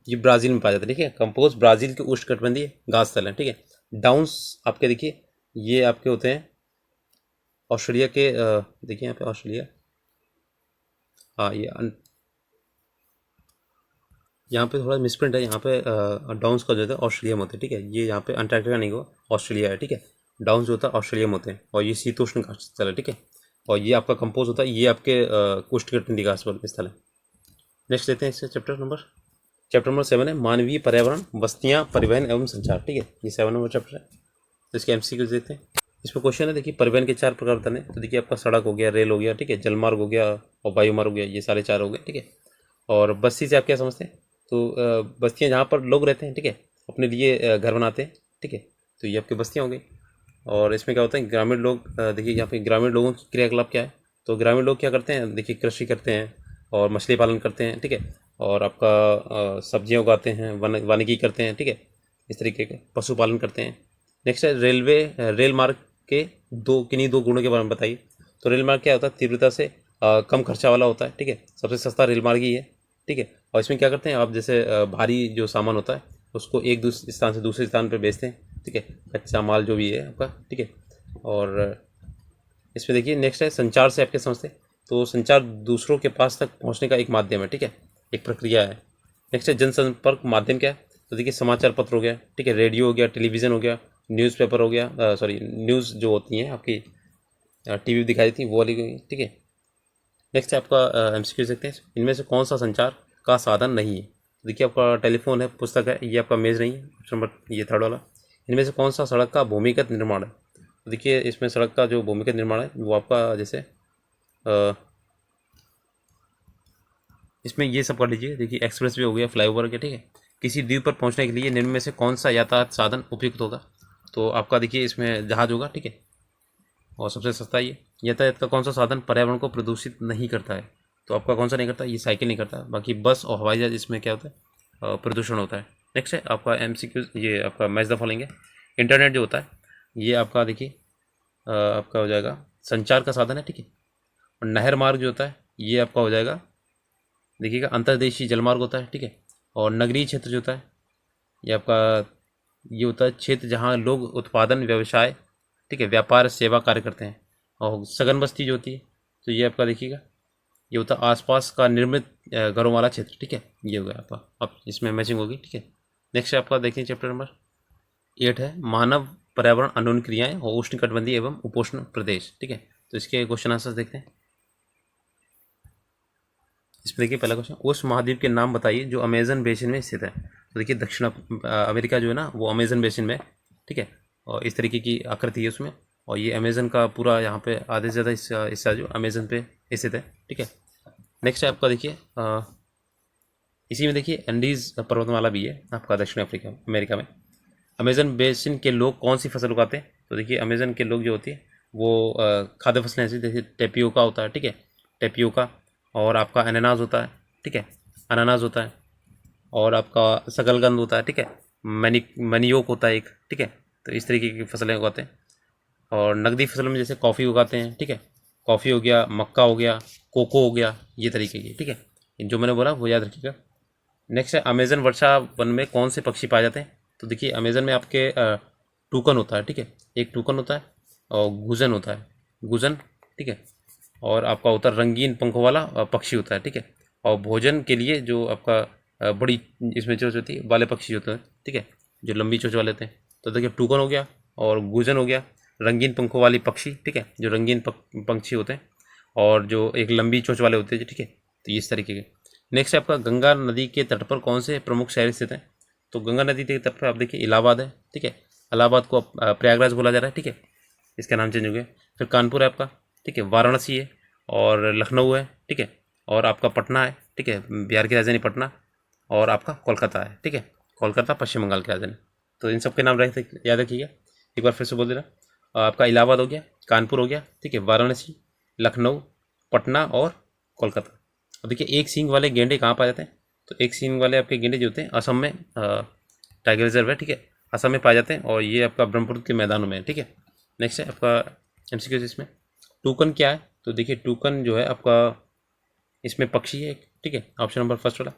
ये ब्राज़ील में पाया जाता है। ठीक है, कंपोज ब्राज़ील के उष्णकटिबंधीय घास स्थल है। ठीक है, डाउन्स आपके देखिए ये आपके होते हैं ऑस्ट्रेलिया के, देखिए यहाँ पे ऑस्ट्रेलिया, हाँ ये यहाँ पे थोड़ा मिसप्रिंट है। यहाँ पे डाउन्स का जो होता है ऑस्ट्रेलिया में होते हैं। ठीक है, ये यहाँ पे अंटार्कटिका नहीं हुआ, ऑस्ट्रेलिया है। ठीक है, डाउन्स जो होता है ऑस्ट्रेलिया में होते हैं, और ये शीतोष्ण घास स्थल है। ठीक है, और ये आपका कंपोज होता है, ये आपके उष्णकटिबंधीय घास स्थल है। नेक्स्ट लेते हैं इससे चैप्टर नंबर 7 है मानवीय पर्यावरण, बस्तियाँ, परिवहन एवं संचार। ठीक है, ये 7 नंबर चैप्टर है। तो इसके एमसीक्यूज देखते हैं। इसमें क्वेश्चन है, देखिए परिवहन के 4 प्रकार बताने। तो देखिए आपका सड़क हो गया, रेल हो गया, ठीक है, जलमार्ग हो गया और वायुमार्ग हो गया, ये सारे 4 हो गए। ठीक है, और बस्ती से आप क्या समझते हैं? तो बस्तियाँ जहाँ पर लोग रहते हैं। ठीक है, अपने लिए घर बनाते हैं। ठीक है, तो ये आपकी बस्तियाँ हो गई। और इसमें क्या होता है, ग्रामीण लोग, देखिए यहाँ पे ग्रामीण लोगों की क्रियाकलाप क्या है? तो ग्रामीण लोग क्या करते हैं? देखिए कृषि करते हैं और मछली पालन करते हैं। ठीक है, और आपका सब्जियाँ उगाते हैं, वानिकी करते हैं। ठीक है, इस तरीके के पशुपालन करते हैं। नेक्स्ट है रेल मार्ग के किन्हीं दो गुणों के बारे में बताइए। तो रेल मार्ग क्या होता है? तीव्रता से कम खर्चा वाला होता है। ठीक है, सबसे सस्ता रेल मार्ग ही है। ठीक है, और इसमें क्या करते हैं आप, जैसे भारी जो सामान होता है उसको एक दूसरे स्थान से दूसरे स्थान पर बेचते हैं। ठीक है, कच्चा माल जो भी है आपका। ठीक है, और इसमें देखिए नेक्स्ट है संचार से आप क्या समझते हैं? तो संचार दूसरों के पास तक पहुंचने का एक माध्यम है। ठीक है, एक प्रक्रिया है। नेक्स्ट है जनसंपर्क माध्यम क्या है? तो देखिए समाचार पत्र हो गया, ठीक है, रेडियो हो गया, टेलीविज़न हो गया, न्यूज़पेपर हो गया, सॉरी न्यूज़ जो होती हैं आपकी टीवी दिखाई देती हैं वो वाली। ठीक है, नेक्स्ट है आपका एमसीक्यू देखते हैं, इनमें से कौन सा संचार का साधन नहीं है? तो देखिए आपका टेलीफोन है, पुस्तक है, ये आपका मेज़ नहीं है, ऑप्शन नंबर ये थर्ड वाला। इनमें से कौन सा सड़क का भूमिगत निर्माण है? तो देखिए इसमें सड़क का जो भूमिगत निर्माण है वो आपका जैसे इसमें ये सब कर लीजिए। देखिए एक्सप्रेस वे हो गया, फ्लाईओवर के। ठीक है, किसी द्वीप पर पहुंचने के लिए निम्न में से कौन सा यातायात साधन उपयुक्त होगा? तो आपका देखिए इसमें जहाज होगा। ठीक है, और सबसे सस्ता ये यातायात का कौन सा साधन पर्यावरण को प्रदूषित नहीं करता है? तो आपका कौन सा नहीं करता? ये साइकिल नहीं करता। बाकी बस और हवाई जहाज इसमें क्या होता है? प्रदूषण होता है। नेक्स्ट है आपका एमसीक्यू, ये आपका मैच द फॉलोइंग है। इंटरनेट जो होता है ये आपका देखिए आपका हो जाएगा संचार का साधन है। ठीक है, और नहर मार्ग जो होता है ये आपका हो जाएगा, देखिएगा अंतर्देशीय जलमार्ग होता है। ठीक है, और नगरीय क्षेत्र जो होता है ये आपका ये होता है क्षेत्र जहाँ लोग उत्पादन, व्यवसाय, ठीक है, व्यापार, सेवा कार्य करते हैं। और सघन बस्ती जो होती है तो ये आपका देखिएगा ये होता है आसपास का निर्मित घरों वाला क्षेत्र। ठीक है, ये हो गया आपका, अब इसमें मैचिंग होगी। ठीक है, नेक्स्ट आपका देखिए चैप्टर नंबर 8 है मानव पर्यावरण अन्योन्य क्रियाएं और उष्णकटिबंधीय एवं उपोष्ण प्रदेश। ठीक है, तो इसके क्वेश्चन आंसर देखते हैं। इसमें देखिए पहला क्वेश्चन, उस महाद्वीप के नाम बताइए जो अमेजन बेसिन में स्थित है। तो देखिए दक्षिण अमेरिका जो है ना वो अमेजन बेसिन में। ठीक है, और इस तरीके की आकृति है उसमें, और ये अमेजन का पूरा यहाँ पे आधे से ज़्यादा हिस्सा जो अमेजन पे स्थित है। ठीक है, नेक्स्ट है आपका देखिए इसी में देखिए एंडीज पर्वतमाला भी है आपका दक्षिण अमेरिका में। अमेजन बेसिन के लोग कौन सी फसल उगाते हैं? तो देखिए अमेजन के लोग जो होती है वो खाद्य फसलें ऐसी, देखिए टेपियोका होता है। ठीक है, टेपियोका, और आपका अनानास होता है। ठीक है, अनानास होता है, और आपका शकलकंद होता है, ठीक है, मनियोग होता है एक, ठीक है। तो इस तरीके की फसलें उगाते हैं। और नकदी फसल में जैसे कॉफ़ी उगाते हैं, ठीक है, कॉफ़ी हो गया, मक्का हो गया, कोको हो गया, ये तरीके की, ठीक है। जो मैंने बोला वो याद रखिएगा। नेक्स्ट है अमेजन वर्षा वन में कौन से पक्षी पाए जाते हैं। तो देखिए अमेजन में आपके टूकन होता है, ठीक है, एक टूकन होता है और गुजन होता है, गुजन, ठीक है। और आपका होता है रंगीन पंखों वाला पक्षी होता है, ठीक है। और भोजन के लिए जो आपका बड़ी इसमें चोंच होती है वाले पक्षी होते हैं, ठीक है, जो लंबी चोंच वाले होते हैं। तो देखिए टूकन हो गया और गुजन हो गया, रंगीन पंखों वाली पक्षी, ठीक है, जो रंगीन पंछी होते हैं और जो एक लंबी चोंच वाले होते हैं, ठीक है। तो इस तरीके के। नेक्स्ट है आपका गंगा नदी के तट पर कौन से प्रमुख शहर स्थित हैं। तो गंगा नदी के तट पर आप देखिए इलाहाबाद है, ठीक है, इलाहाबाद को प्रयागराज बोला जा रहा है, ठीक है, इसका नाम चेंज हो गया। फिर कानपुर है आपका, ठीक है, वाराणसी है और लखनऊ है, ठीक है, और आपका पटना है, ठीक है, बिहार की राजधानी पटना, और आपका कोलकाता है, ठीक है, कोलकाता पश्चिम बंगाल की राजधानी। तो इन सब के नाम रहते याद रखिएगा। एक बार फिर से बोल देना, आपका इलाहाबाद हो गया, कानपुर हो गया, ठीक है, वाराणसी, लखनऊ, पटना और कोलकाता। अब देखिए एक सींग वाले गेंडे कहाँ पाए जाते हैं। तो एक सींग वाले आपके गेंडे जो होते हैं असम में टाइगर रिजर्व है, ठीक है, असम में पाए जाते हैं और ये आपका ब्रह्मपुत्र के मैदानों में है, ठीक है। नेक्स्ट है आपका एमसीक्यू इसमें टूकन क्या है। तो देखिए टूकन जो है आपका इसमें पक्षी है, ठीक है, ऑप्शन नंबर फर्स्ट वाला।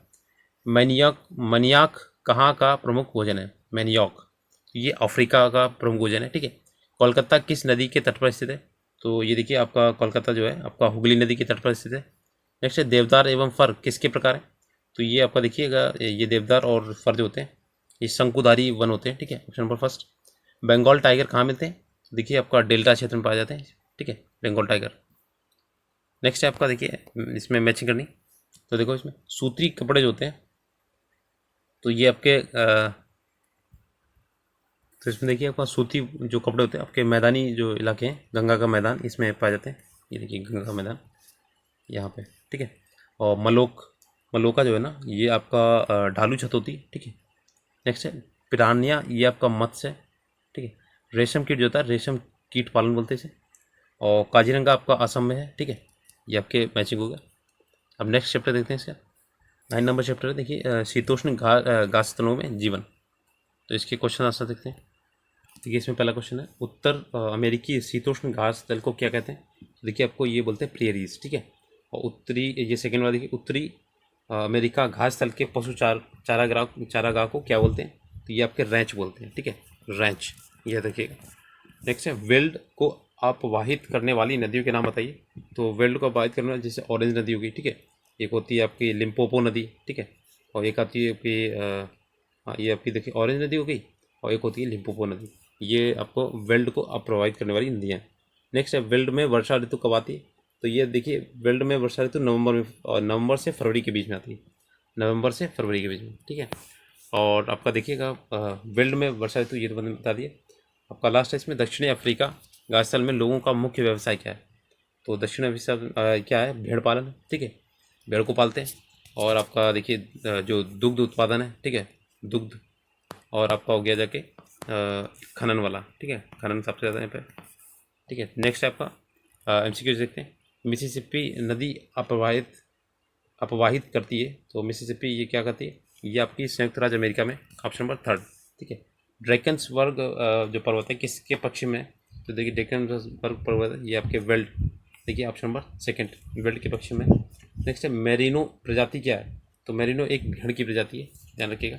मैनियाक, मनियाक कहाँ का प्रमुख भोजन है। मैनियॉक ये अफ्रीका का प्रमुख भोजन है, ठीक है। कोलकाता किस नदी के तट पर स्थित है। तो ये देखिए आपका कोलकाता जो है आपका हुगली नदी के तट पर स्थित है। नेक्स्ट है देवदार एवं फर किसके प्रकार है। तो ये आपका देखिएगा ये देवदार और फर जो होते हैं ये शंकुधारी वन होते हैं, ठीक है, option number first. Bengal tiger कहाँ मिलते हैं। तो देखिए आपका डेल्टा क्षेत्र में पाए जाते हैं, ठीक है, बंगाल टाइगर। नेक्स्ट है आपका देखिए इसमें मैचिंग करनी। तो देखो इसमें सूती कपड़े जो होते हैं तो ये आपके तो इसमें देखिए आपका सूती जो कपड़े होते हैं आपके मैदानी जो इलाके हैं गंगा का मैदान इसमें पाए जाते हैं। ये देखिए गंगा का मैदान यहाँ पे, ठीक है। और मलोका जो है ना ये आपका ढालू छत होती है, ठीक है। नेक्स्ट है पिरानिया ये आपका मत्स्य है, ठीक है। रेशम कीट जो होता है रेशम कीट पालन बोलते हैं इसे। और काजीरंगा आपका असम में है, ठीक है। ये आपके मैचिंग हो गया। अब नेक्स्ट चैप्टर देखते हैं इसका 9 नंबर चैप्टर है। देखिए शीतोष्ण घास तलों में जीवन। तो इसके क्वेश्चन आंसर देखते हैं। देखिए इसमें पहला क्वेश्चन है उत्तर अमेरिकी शीतोष्ण घास तल को क्या कहते हैं। तो देखिए आपको ये बोलते हैं प्रेरीज, ठीक है। और उत्तरी ये सेकेंड वाला देखिए उत्तरी अमेरिका घास तल के पशु चारागाह को क्या बोलते हैं। तो ये आपके रैंच बोलते हैं, ठीक है, रैंच, ये देखिएगा। नेक्स्ट है वेल्ड को अपवाहित करने वाली नदियों के नाम बताइए। तो वेल्ड को अपवाहित करने वाली जैसे ऑरेंज नदी होगी, ठीक है, एक होती है आपकी लिम्पोपो नदी, ठीक है, और एक आती है आपकी हाँ ये आपकी देखिए ऑरेंज नदी हो गई और एक होती है लिम्पोपो नदी। ये आपको वेल्ड को अप्रभावित करने वाली नदियाँ हैं। नेक्स्ट है वेल्ड में वर्षा ऋतु कब आती है। तो ये देखिए वेल्ड में वर्षा ऋतु नवंबर में और नवंबर से फरवरी के बीच में आती है, नवंबर से फरवरी के बीच में, ठीक है। और आपका देखिएगा वेल्ड में वर्षा ऋतु ये तो मैंने बता दिया। आपका लास्ट है इसमें दक्षिणी अफ्रीका घासस्थल में लोगों का मुख्य व्यवसाय क्या है। तो दक्षिण अफ्रीका क्या है भेड़ पालन है, ठीक है, भेड़ को पालते हैं। और आपका देखिए जो दुग्ध उत्पादन है, ठीक है, दुग्ध। और आपका हो गया जाके खनन वाला, ठीक है, खनन सबसे ज़्यादा यहाँ पे, ठीक है। नेक्स्ट है आपका एमसीक्यू देखते हैं। मिसिसिपी नदी अपवाहित करती है। तो मिसिसिपी ये क्या करती है ये आपकी संयुक्त राज्य अमेरिका में, ऑप्शन नंबर थर्ड, ठीक है। ड्रैकन्स वर्ग जो पर्वत है किसके पश्चिम में है। तो देखिए डेक्कन वर्ग पर्वत है ये आपके वेल्ड, देखिए ऑप्शन नंबर सेकंड वेल्ड के पश्चिम में। नेक्स्ट है मेरिनो प्रजाति क्या है। तो मेरिनो एक भेड़ की प्रजाति है, ध्यान रखिएगा,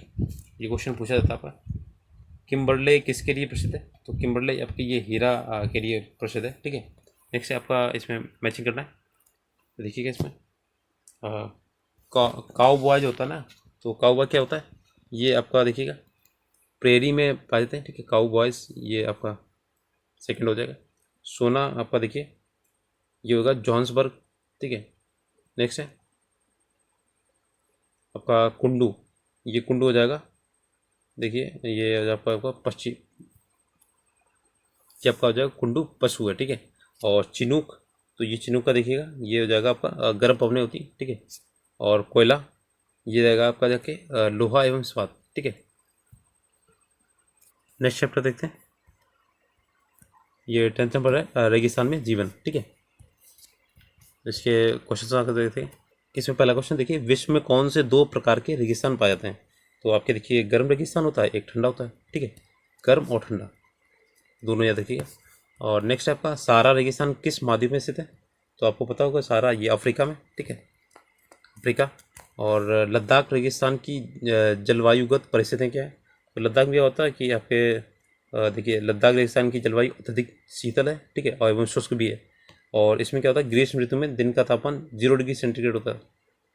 ये क्वेश्चन पूछा जाता है आपका। किम्बरले किसके लिए प्रसिद्ध है। तो किम्बरले आपकी ये हीरा के लिए प्रसिद्ध है, ठीक है। नेक्स्ट है आपका इसमें मैचिंग करना है। तो देखिएगा इसमें काउ बॉय जो होता है ना, तो काउ बॉय क्या होता है ये आपका देखिएगा प्रेरी में पाए जाते हैं, ठीक है, काउ बॉयज़ ये आपका सेकंड हो जाएगा। सोना आपका देखिए ये होगा जॉन्सबर्ग, ठीक है। नेक्स्ट है आपका कुंडू, ये कुंडू हो जाएगा, देखिए ये आपका पश्चिम, ये आपका हो जाएगा कुंडू पशु है, ठीक है। और चिनूक, तो ये चिनूक का देखिएगा ये हो जाएगा आपका गर्म पवनें होती है, ठीक है। और कोयला ये रहेगा आपका जाके लोहा एवं इस्पात, ठीक है। नेक्स्ट चैप्टर देखते हैं। ये 10th नंबर है रेगिस्तान में जीवन, ठीक है। इसके क्वेश्चन आकर देखते हैं। इसमें पहला क्वेश्चन देखिए, विश्व में कौन से 2 प्रकार के रेगिस्तान पाए जाते हैं? तो आपके देखिए गर्म रेगिस्तान होता है, एक ठंडा होता है, ठीक है, गर्म और ठंडा दोनों याद रखिएगा। और नेक्स्ट आपका सहारा रेगिस्तान किस महाद्वीप में स्थित है? तो आपको पता होगा सहारा ये अफ्रीका में, ठीक है, अफ्रीका। और लद्दाख रेगिस्तान की जलवायुगत परिस्थितियाँ क्या है? तो लद्दाख में क्या होता है कि आपके देखिए लद्दाख रेगिस्तान की जलवायु अत्यधिक शीतल है, ठीक है, और एवं शुष्क भी है। और इसमें क्या होता है, ग्रीष्म ऋतु में दिन का तापमान 0 डिग्री सेंटीग्रेड होता है,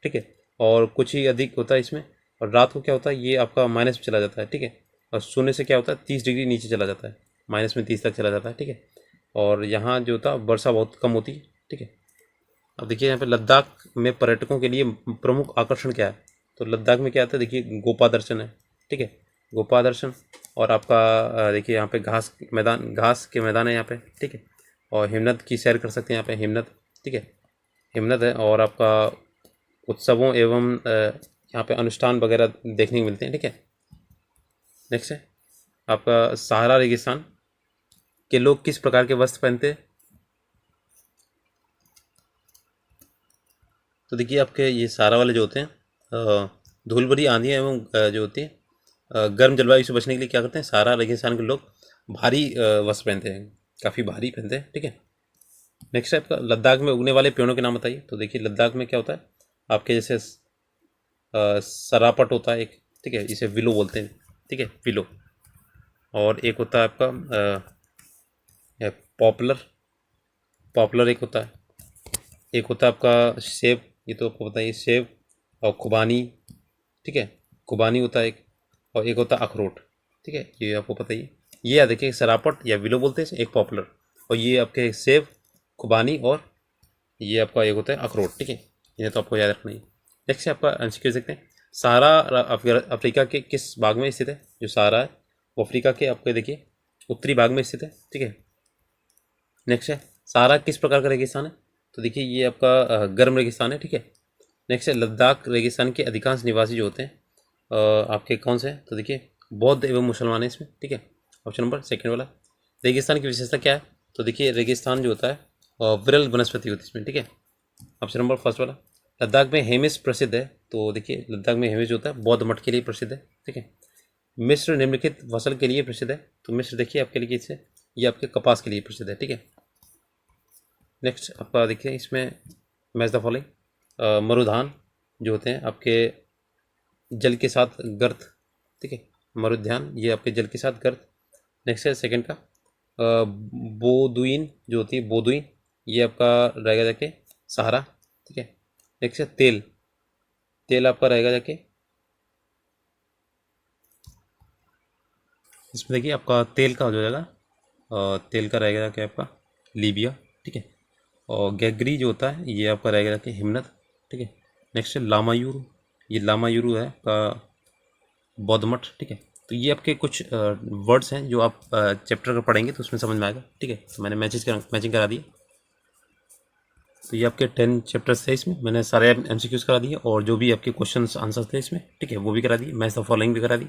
ठीक है, और कुछ ही अधिक होता है इसमें। और रात को क्या होता है, ये आपका माइनस में चला जाता है, ठीक है, और सोने से क्या होता है 30 डिग्री नीचे चला जाता है, माइनस में 30 तक चला जाता है, ठीक है। और यहाँ जो होता है वर्षा बहुत कम होती है, ठीक है। अब देखिए यहाँ पे लद्दाख में पर्यटकों के लिए प्रमुख आकर्षण क्या है? तो लद्दाख में क्या आता है, देखिए गोपा दर्शन है, ठीक है, गोपा दर्शन। और आपका देखिए यहाँ पे घास के मैदान है यहाँ पे, ठीक है, और हिमनद की सैर कर सकते हैं यहाँ पे, हिमनद, ठीक है, हिमनद है। और आपका उत्सवों एवं यहाँ पे अनुष्ठान वगैरह देखने को मिलते हैं, ठीक है। नेक्स्ट है आपका सहारा रेगिस्तान के लोग किस प्रकार के वस्त्र पहनते हैं? तो देखिए आपके ये सहारा वाले जो होते हैं धूल भरी आंधियाँ एवं जो होती है गर्म जलवायु से बचने के लिए क्या करते हैं, सहारा रेगिस्तान के लोग भारी वस्त्र पहनते हैं, काफ़ी भारी पहनते हैं, ठीक है। नेक्स्ट है आपका लद्दाख में उगने वाले पेड़ों के नाम बताइए। तो देखिए लद्दाख में क्या होता है, आपके जैसे सरापट होता है एक, ठीक है, इसे विलो बोलते हैं, ठीक है, विलो। और एक होता है आपका पॉपुलर, पॉपुलर एक होता है, एक होता है आपका सेब, ये तो आपको बताइए सेब। और खुबानी, ठीक है, खुबानी होता है एक। और एक होता है अखरोट, ठीक है, ये आपको पता ही है। ये याद देखिए सरापट या विलो बोलते हैं एक पॉपुलर, और ये आपके सेब, खुबानी, और ये आपका एक होता है अखरोट, ठीक है, ये तो आपको याद रखना ही। नेक्स्ट आपका एमसीक्यू देखते हैं, सहारा अफ्रीका के किस भाग में स्थित है? जो सहारा है वो अफ्रीका के आपके देखिए उत्तरी भाग में स्थित है, ठीक है। नेक्स्ट है सहारा किस प्रकार का रेगिस्तान है? तो देखिए ये आपका गर्म रेगिस्तान है, ठीक है। नेक्स्ट है लद्दाख रेगिस्तान के अधिकांश निवासी जो होते हैं आपके कौन से हैं? तो देखिए बौद्ध एवं मुसलमान है इसमें, ठीक है, ऑप्शन नंबर सेकंड वाला। रेगिस्तान की विशेषता क्या है? तो देखिए रेगिस्तान जो होता है विरल वनस्पति होती है इसमें, ठीक है, ऑप्शन नंबर फर्स्ट वाला। लद्दाख में हेमिस प्रसिद्ध है, तो देखिए लद्दाख में हेमिस जो होता है बौद्ध मठ के लिए प्रसिद्ध है, ठीक है। मिस्र निम्नलिखित फसल के लिए प्रसिद्ध है, तो मिस्र देखिए आपके लिए किससे, ये आपके कपास के लिए प्रसिद्ध है, ठीक है। नेक्स्ट आपका देखिए इसमें मैच द फॉलोइंग, मरुधान जो होते हैं आपके जल के साथ गर्त, ठीक है, मरुध्यान ये आपके जल के साथ गर्त। नेक्स्ट है सेकंड का बोदुइन जो होती है, बोदुइन ये आपका रहेगा जाके सहारा, ठीक है। नेक्स्ट है तेल, तेल आपका रहेगा जाके इसमें देखिए आपका तेल का हो जाएगा तेल का रहेगा जाके आपका लीबिया, ठीक है। और गैगरी जो होता है ये आपका रहेगा जाके हिमनद, ठीक है। नेक्स्ट है लामायूरू, ये लामायूरू है आपका बौद्ध मठ, ठीक है। तो ये आपके कुछ वर्ड्स हैं जो आप चैप्टर का पढ़ेंगे तो उसमें समझ में आएगा, ठीक है। तो मैंने मैचिंग करा दी। तो ये आपके 10 चैप्टर्स थे, इसमें मैंने सारे एमसीक्यूज करा दिए और जो भी आपके क्वेश्चंस आंसर्स थे इसमें, ठीक है, वो भी करा दिए। मैच द फॉलोइंग भी करा दी,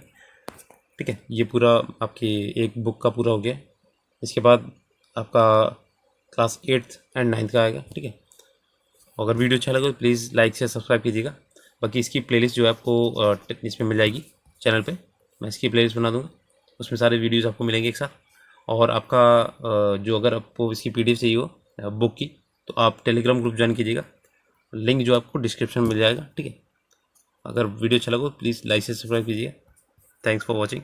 ठीक है। ये पूरा आपकी एक बुक का पूरा हो गया। इसके बाद आपका क्लास 8th एंड 9th का आएगा, ठीक है। अगर वीडियो अच्छा लगे तो प्लीज़ लाइक से सब्सक्राइब कीजिएगा। बाकी इसकी प्लेलिस्ट जो है आपको इसमें मिल जाएगी चैनल पे, मैं इसकी प्लेलिस्ट बना दूँगा, उसमें सारे वीडियोस आपको मिलेंगे एक साथ। और आपका जो अगर आपको इसकी पीडीएफ चाहिए हो बुक की तो आप टेलीग्राम ग्रुप ज्वाइन कीजिएगा, लिंक जो आपको डिस्क्रिप्शन में मिल जाएगा, ठीक है। अगर वीडियो अच्छा लगे तो प्लीज़ लाइक से सब्सक्राइब कीजिए। Thanks for watching.